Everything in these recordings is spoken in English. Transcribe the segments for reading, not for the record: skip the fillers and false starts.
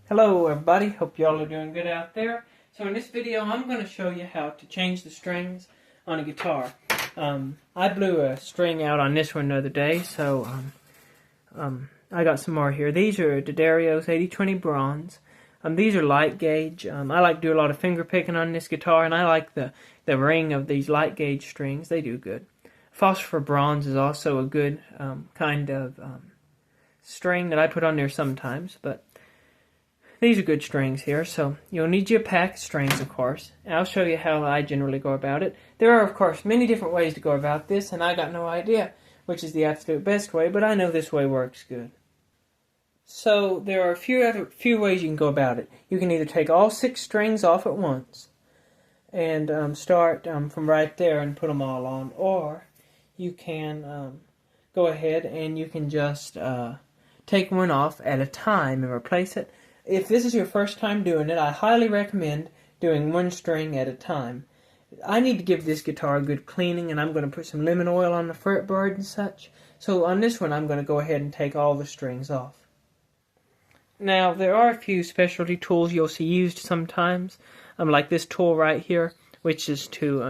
Hello everybody, hope y'all are doing good out there. So in this video I'm going to show you how to change the strings on a guitar. I blew a string out on this one the other day, so I got some more here. These are D'Addario's 8020 bronze. These are light gauge. I like to do a lot of finger picking on this guitar, and I like the ring of these light gauge strings. They do good. Phosphor bronze is also a good kind of string that I put on there sometimes, but these are good strings here, so you'll need your pack of strings, of course. And I'll show you how I generally go about it. There are, of course, many different ways to go about this, and I got no idea which is the absolute best way, but I know this way works good. So there are a few ways you can go about it. You can either take all 6 strings off at once and start from right there and put them all on, or you can go ahead and you can just take one off at a time and replace it. If this is your first time doing it, I highly recommend doing one string at a time. I need to give this guitar a good cleaning, and I'm going to put some lemon oil on the fretboard and such. So on this one, I'm going to go ahead and take all the strings off. Now, there are a few specialty tools you'll see used sometimes, like this tool right here, which is to,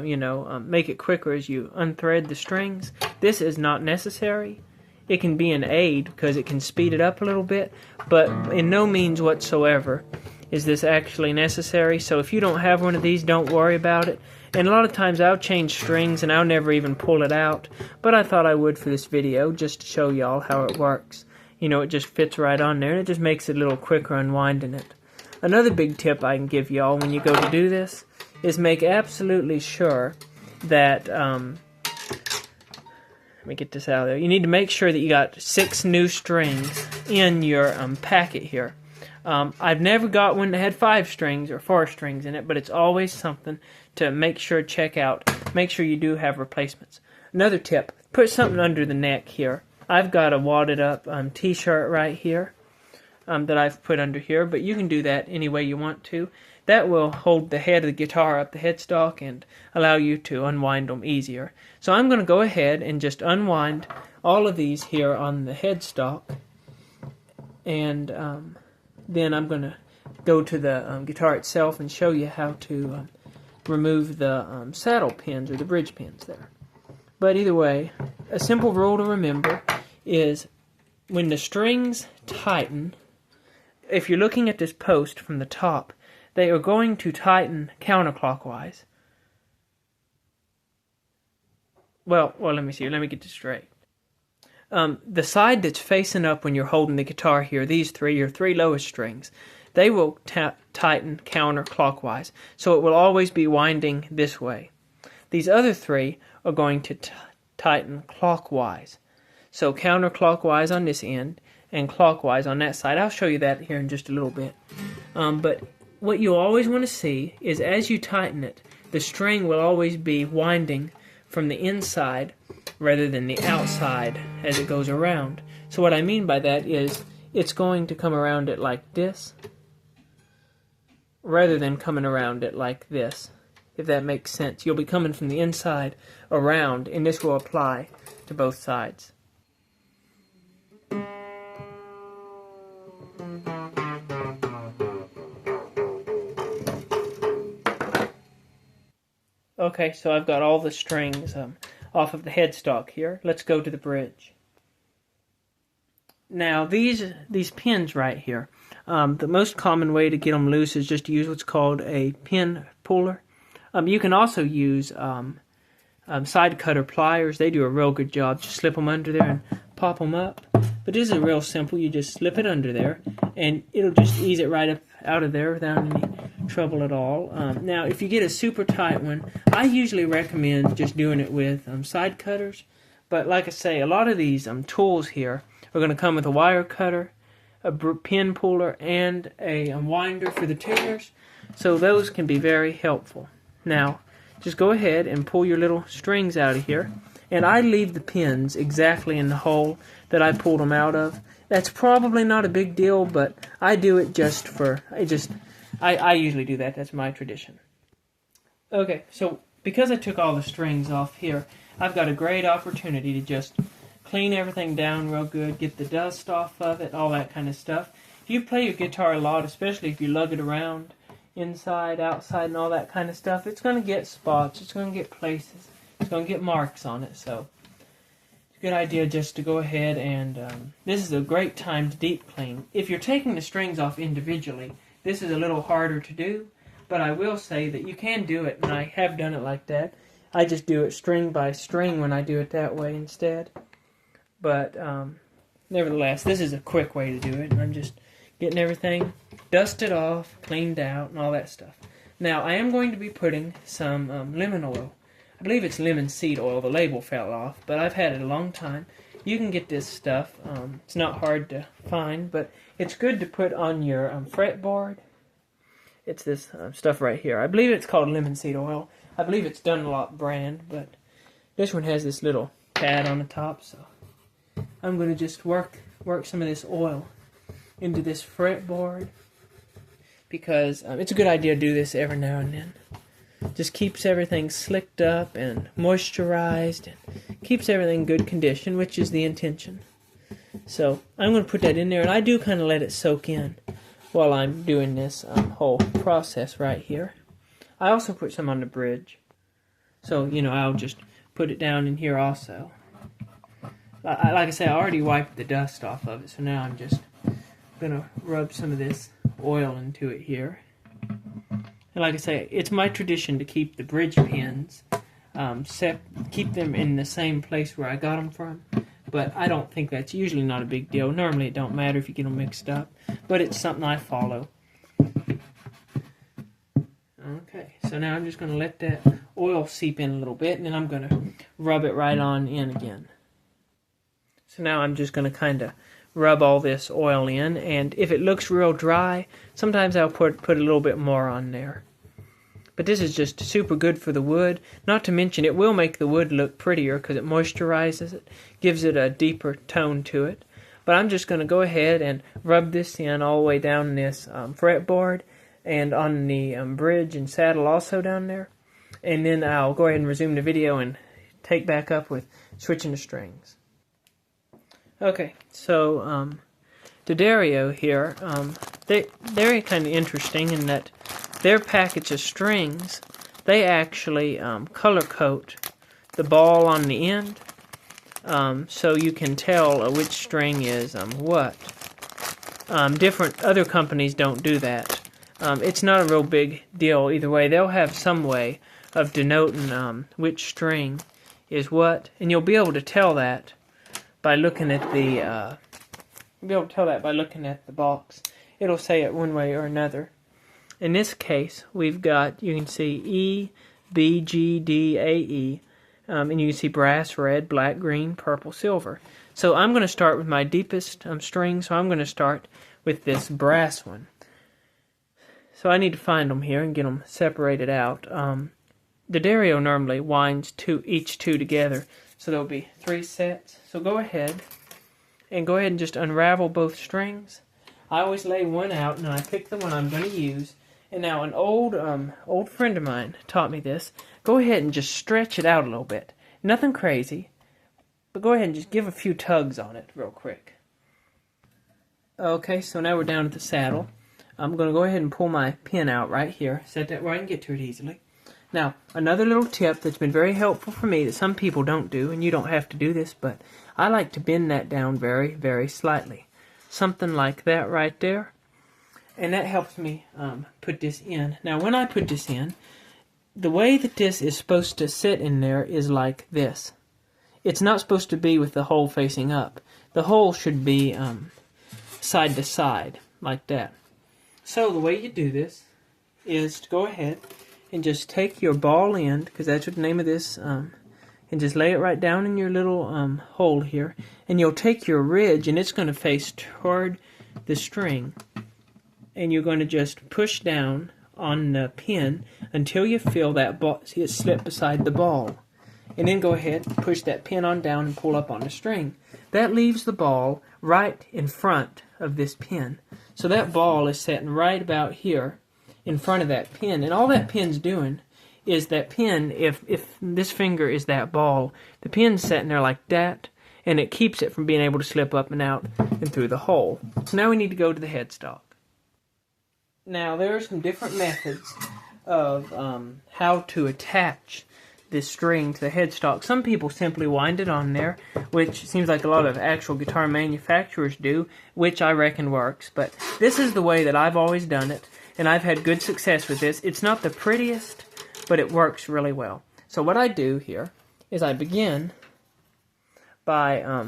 make it quicker as you unthread the strings. This is not necessary. It can be an aid because it can speed it up a little bit, but in no means whatsoever is this actually necessary. So if you don't have one of these, don't worry about it. And a lot of times I'll change strings and I'll never even pull it out, but I thought I would for this video just to show y'all how it works. It just fits right on there, and it just makes it a little quicker unwinding it. Another big tip I can give y'all when you go to do this is make absolutely sure that let me get this out of there. You need to make sure that you got 6 new strings in your packet here. I've never got one that had 5 strings or 4 strings in it, but it's always something to make sure check out. Make sure you do have replacements. Another tip, put something under the neck here. I've got a wadded up t-shirt right here that I've put under here, but you can do that any way you want to. That will hold the head of the guitar up, the headstock, and allow you to unwind them easier. So I'm going to go ahead and just unwind all of these here on the headstock, and then I'm going to go to the guitar itself and show you how to remove the saddle pins or the bridge pins there. But either way, a simple rule to remember is when the strings tighten, if you're looking at this post from the top, they are going to tighten counterclockwise. Well, let me see. Let me get this straight. The side that's facing up when you're holding the guitar here, these your 3 lowest strings, they will tighten counterclockwise. So it will always be winding this way. These other 3 are going to tighten clockwise. So counterclockwise on this end and clockwise on that side. I'll show you that here in just a little bit. But what you always want to see is as you tighten it, the string will always be winding from the inside rather than the outside as it goes around. So what I mean by that is it's going to come around it like this rather than coming around it like this, if that makes sense. You'll be coming from the inside around, and this will apply to both sides. Okay, so I've got all the strings off of the headstock here. Let's go to the bridge. Now, these pins right here, the most common way to get them loose is just to use what's called a pin puller. You can also use side cutter pliers. They do a real good job. Just slip them under there and pop them up. But this is real simple. You just slip it under there, and it'll just ease it right up out of there without any trouble at all. Now, if you get a super tight one, I usually recommend just doing it with side cutters. But like I say, a lot of these tools here are going to come with a wire cutter, a pin puller, and a winder for the tuners. So those can be very helpful. Now, just go ahead and pull your little strings out of here. And I leave the pins exactly in the hole that I pulled them out of. That's probably not a big deal, but I do it just for, I usually do that. That's my tradition. Okay, so because I took all the strings off here, I've got a great opportunity to just clean everything down real good, get the dust off of it, all that kind of stuff. if you play your guitar a lot, especially if you lug it around inside, outside, and all that kind of stuff, it's going to get spots, it's going to get places, it's going to get marks on it. So it's a good idea just to go ahead and this is a great time to deep clean. If you're taking the strings off individually, this is a little harder to do, but I will say that you can do it, and I have done it like that. I just do it string by string when I do it that way instead. But nevertheless, this is a quick way to do it, and I'm just getting everything dusted off, cleaned out, and all that stuff. Now, I am going to be putting some lemon oil. I believe it's lemon seed oil. The label fell off, but I've had it a long time. You can get this stuff. It's not hard to find, but it's good to put on your fretboard. It's this stuff right here. I believe it's called lemon seed oil. I believe it's Dunlop brand, but this one has this little pad on the top, so I'm going to just work some of this oil into this fretboard, because it's a good idea to do this every now and then. Just keeps everything slicked up and moisturized, and keeps everything in good condition, which is the intention. So I'm going to put that in there, and I do kind of let it soak in while I'm doing this whole process right here. I also put some on the bridge, so I'll just put it down in here also. Like I say, I already wiped the dust off of it, so now I'm just going to rub some of this oil into it here. And like I say, it's my tradition to keep the bridge pins, keep them in the same place where I got them from. But I don't think that's usually not a big deal. Normally it don't matter if you get them mixed up, but it's something I follow. Okay, so now I'm just going to let that oil seep in a little bit, and then I'm going to rub it right on in again. So now I'm just going to kind of rub all this oil in, and if it looks real dry, sometimes I'll put a little bit more on there. But this is just super good for the wood. Not to mention, it will make the wood look prettier because it moisturizes it, gives it a deeper tone to it. But I'm just going to go ahead and rub this in all the way down this fretboard, and on the bridge and saddle also down there. And then I'll go ahead and resume the video and take back up with switching the strings. Okay, so D'Addario here, they're kind of interesting in that their package of strings, they actually color coat the ball on the end, so you can tell which string is what. Different other companies don't do that. It's not a real big deal either way. They'll have some way of denoting which string is what, and you'll be able to tell that by looking at the box. It'll say it one way or another. In this case, we've got, you can see E, B, G, D, A, E, and you can see brass, red, black, green, purple, silver. So I'm going to start with my deepest string, so I'm going to start with this brass one. So I need to find them here and get them separated out. D'Addario normally winds each two together, so there'll be 3 sets. So go ahead and just unravel both strings. I always lay one out, and I pick the one I'm going to use. And now an old friend of mine taught me this. Go ahead and just stretch it out a little bit. Nothing crazy, but go ahead and just give a few tugs on it real quick. Okay, so now we're down at the saddle. I'm going to go ahead and pull my pin out right here. Set that where I can get to it easily. Now, another little tip that's been very helpful for me that some people don't do, and you don't have to do this, but I like to bend that down very, very slightly. Something like that right there. And that helps me put this in. Now, when I put this in, the way that this is supposed to sit in there is like this. It's not supposed to be with the hole facing up. The hole should be side to side, like that. So the way you do this is to go ahead and just take your ball end, because that's what the name of this, and just lay it right down in your little hole here. And you'll take your ridge, and it's going to face toward the string. And you're going to just push down on the pin until you feel that ball, see it slip beside the ball. And then go ahead and push that pin on down and pull up on the string. That leaves the ball right in front of this pin. So that ball is sitting right about here in front of that pin. And all that pin's doing is that pin, if this finger is that ball, the pin's sitting there like that, and it keeps it from being able to slip up and out and through the hole. So now we need to go to the headstock. Now there are some different methods of how to attach this string to the headstock. Some people simply wind it on there, which seems like a lot of actual guitar manufacturers do, which I reckon works. But this is the way that I've always done it, and I've had good success with this. It's not the prettiest, but it works really well. So what I do here is I begin by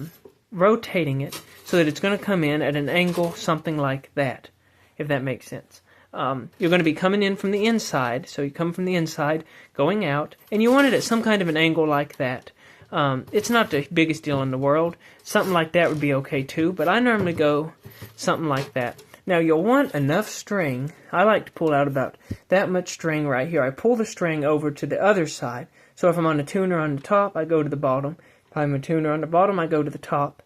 rotating it so that it's going to come in at an angle something like that, if that makes sense. You're going to be coming in from the inside, so you come from the inside, going out, and you want it at some kind of an angle like that. It's not the biggest deal in the world. Something like that would be okay too, but I normally go something like that. Now you'll want enough string. I like to pull out about that much string right here. I pull the string over to the other side. So if I'm on a tuner on the top, I go to the bottom. If I'm a tuner on the bottom, I go to the top.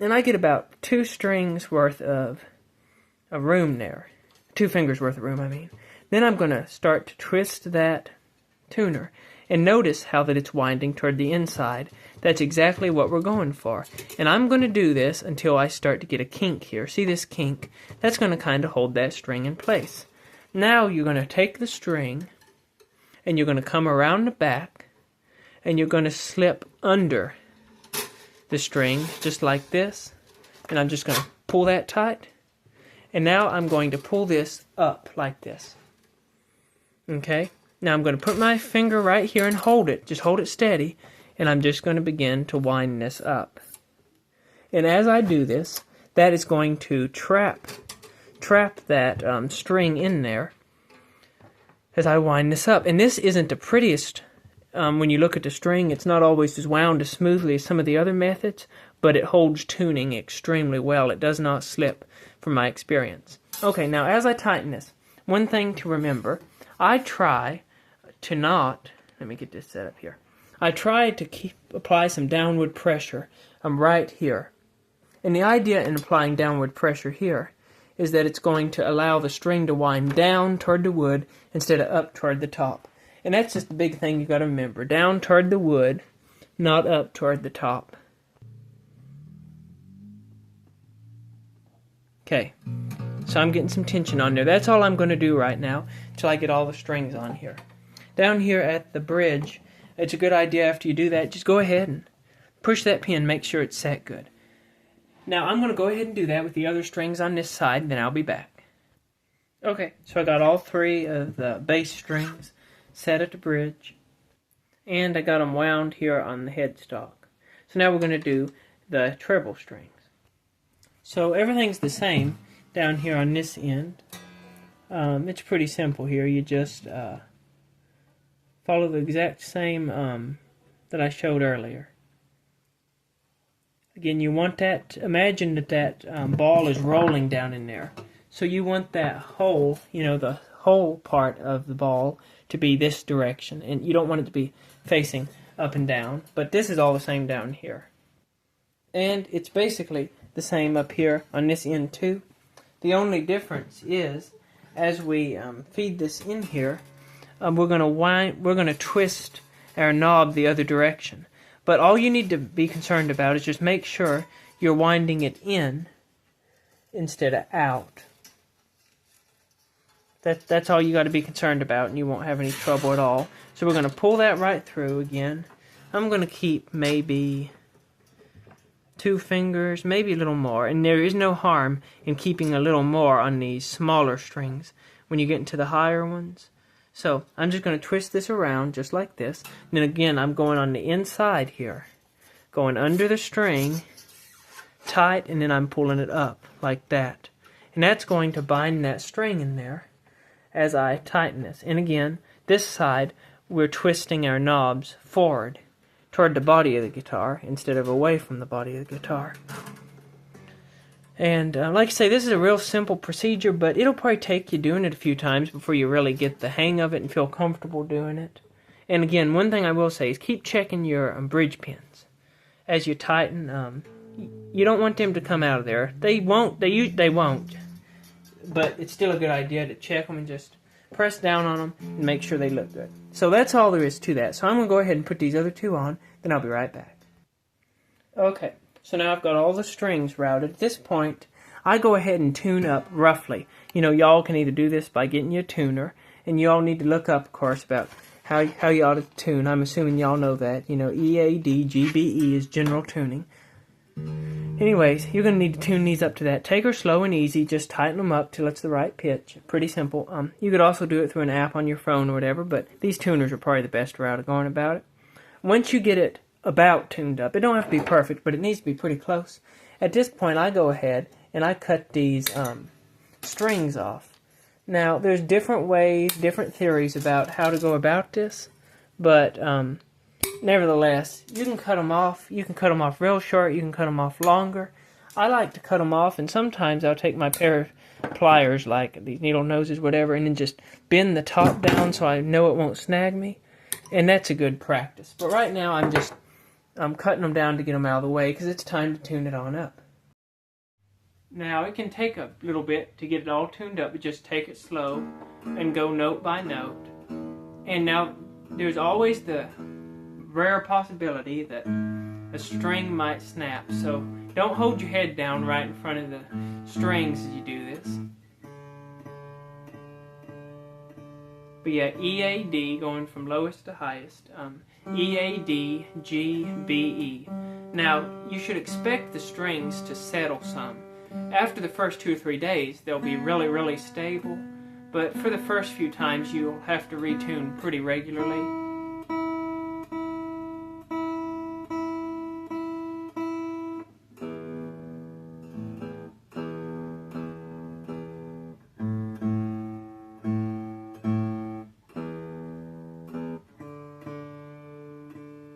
And I get about 2 strings worth of room there. 2 fingers worth of room, I mean. Then I'm going to start to twist that tuner. And notice how that it's winding toward the inside. That's exactly what we're going for. And I'm going to do this until I start to get a kink here. See this kink? That's going to kind of hold that string in place. Now you're going to take the string and you're going to come around the back and you're going to slip under the string just like this. And I'm just going to pull that tight. And now I'm going to pull this up like this. Okay? Now I'm going to put my finger right here and hold it. Just hold it steady. And I'm just going to begin to wind this up. And as I do this, that is going to trap that string in there as I wind this up. And this isn't the prettiest. When you look at the string, it's not always as wound as smoothly as some of the other methods, but it holds tuning extremely well. It does not slip from my experience. Okay, now as I tighten this, one thing to remember, I try to not, let me get this set up here. I try to apply some downward pressure right here. And the idea in applying downward pressure here is that it's going to allow the string to wind down toward the wood instead of up toward the top. And that's just the big thing you got to remember. Down toward the wood, not up toward the top. Okay, so I'm getting some tension on there. That's all I'm going to do right now until I get all the strings on here. Down here at the bridge, it's a good idea after you do that, just go ahead and push that pin, make sure it's set good. Now I'm going to go ahead and do that with the other strings on this side, then I'll be back. Okay, so I got all 3 of the bass strings set at the bridge, and I got them wound here on the headstock. So now we're going to do the treble strings. So everything's the same down here on this end. It's pretty simple here. You just follow the exact same that I showed earlier. Again, you want that, imagine that ball is rolling down in there. So you want that hole, the whole part of the ball to be this direction. And you don't want it to be facing up and down. But this is all the same down here. And it's basically the same up here on this end too. The only difference is, as we feed this in here, we're going to twist our knob the other direction. But all you need to be concerned about is just make sure you're winding it in instead of out. That's all you got to be concerned about, and you won't have any trouble at all. So we're going to pull that right through again. I'm going to keep maybe 2 fingers, maybe a little more. And there is no harm in keeping a little more on these smaller strings when you get into the higher ones. So I'm just going to twist this around just like this. And then again, I'm going on the inside here. Going under the string, tight, and then I'm pulling it up like that. And that's going to bind that string in there as I tighten this. And again, this side, we're twisting our knobs forward toward the body of the guitar instead of away from the body of the guitar. And like I say, this is a real simple procedure, but it'll probably take you doing it a few times before you really get the hang of it and feel comfortable doing it. And again, one thing I will say is keep checking your bridge pins as you tighten. You don't want them to come out of there. They won't. They won't. But it's still a good idea to check them and just press down on them and make sure they look good. So that's all there is to that. So I'm going to go ahead and put these other 2 on, then I'll be right back. Okay, so now I've got all the strings routed. At this point, I go ahead and tune up roughly. You know, y'all can either do this by getting you a tuner, and you all need to look up, of course, about how you ought to tune. I'm assuming y'all know that. You know, EAD, GBE is general tuning. Anyways, you're going to need to tune these up to that. Take her slow and easy. Just tighten them up till it's the right pitch. Pretty simple. You could also do it through an app on your phone or whatever, but these tuners are probably the best route of going about it. Once you get it about tuned up, it don't have to be perfect, but it needs to be pretty close. At this point, I go ahead and I cut these strings off. Now, there's different ways, different theories about how to go about this, but nevertheless, you can cut them off. You can cut them off real short. You can cut them off longer. I like to cut them off, and sometimes I'll take my pair of pliers, like these needle noses, whatever, and then just bend the top down so I know it won't snag me. And that's a good practice. But right now, I'm cutting them down to get them out of the way because it's time to tune it on up. Now, it can take a little bit to get it all tuned up, but just take it slow and go note by note. And now, there's always the rare possibility that a string might snap, so don't hold your head down right in front of the strings as you do this. But yeah, EAD, going from lowest to highest, EAD, G, B, E. Now, you should expect the strings to settle some. After the first 2 or 3 days, they'll be really, really stable, but for the first few times, you'll have to retune pretty regularly.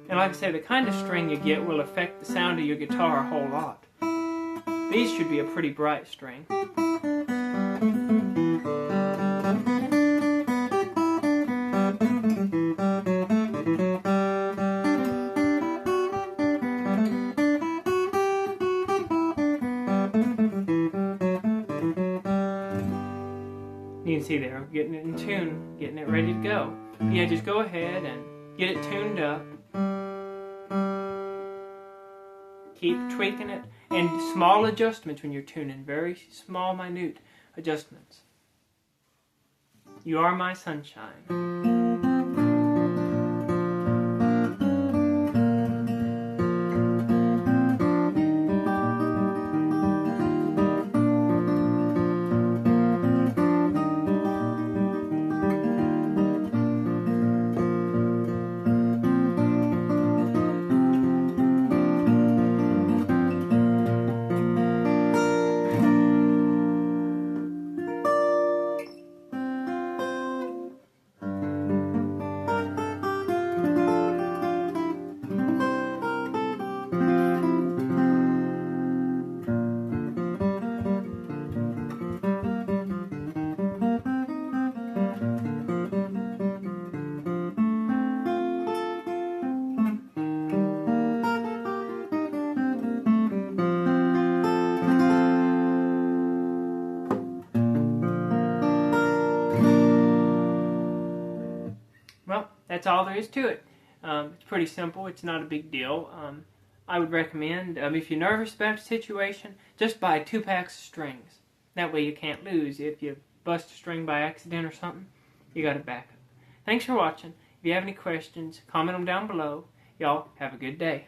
And like I say, the kind of string you get will affect the sound of your guitar a whole lot. These should be a pretty bright string. You can see there, I'm getting it in tune, getting it ready to go. Yeah, just go ahead and get it tuned up. Keep tweaking it, and small adjustments when you're tuning, very small, minute adjustments. You are my sunshine. Well, that's all there is to it. It's pretty simple. It's not a big deal. I would recommend, if you're nervous about a situation, just buy 2 packs of strings. That way you can't lose. If you bust a string by accident or something, you got a backup. Thanks for watching. If you have any questions, comment them down below. Y'all have a good day.